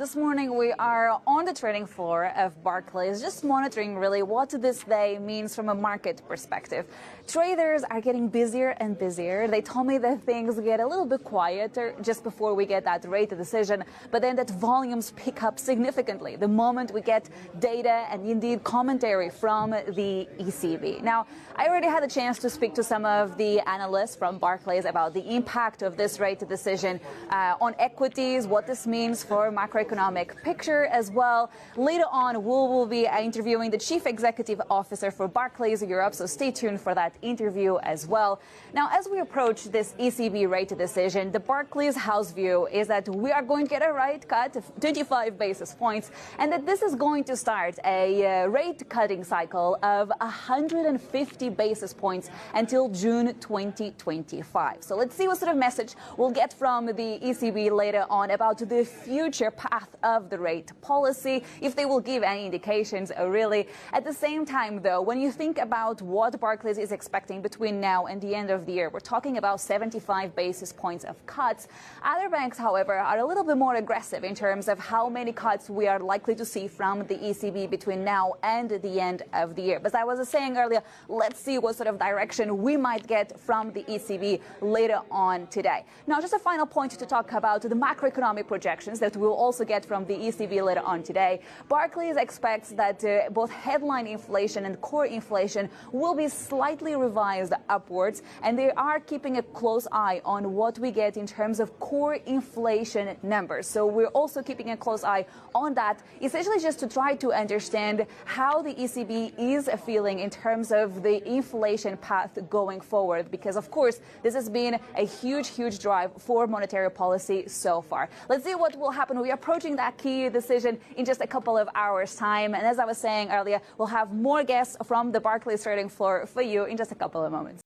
This morning we are on the trading floor of Barclays, just monitoring really what this day means from a market perspective. Traders are getting busier and busier. They told me that things get a little bit quieter just before we get that rate decision, but then that volumes pick up significantly the moment we get data and indeed commentary from the ECB. Now, I already had a chance to speak to some of the analysts from Barclays about the impact of this rate decision on equities, what this means for macroeconomic picture as well. Later on, we will be interviewing the Chief Executive Officer for Barclays Europe, so stay tuned for that interview as well. Now, as we approach this ECB rate decision, the Barclays house view is that we are going to get a rate cut of 25 basis points and that this is going to start a rate cutting cycle of 150 basis points until June 2025. So let's see what sort of message we'll get from the ECB later on about the future path of the rate policy, if they will give any indications really. At the same time, though, when you think about what Barclays is expecting between now and the end of the year, we're talking about 75 basis points of cuts. Other banks, however, are a little bit more aggressive in terms of how many cuts we are likely to see from the ECB between now and the end of the year. But as I was saying earlier, let's see what sort of direction we might get from the ECB later on today. Now, just a final point to talk about the macroeconomic projections that we'll also get from the ECB later on today. Barclays expects that both headline inflation and core inflation will be slightly revised upwards, and they are keeping a close eye on what we get in terms of core inflation numbers. So we're also keeping a close eye on that, essentially just to try to understand how the ECB is feeling in terms of the inflation path going forward, because of course this has been a huge drive for monetary policy so far. Let's see what will happen. We're approaching that key decision in just a couple of hours' time, and as I was saying earlier, we'll have more guests from the Barclays trading floor for you in just a couple of moments.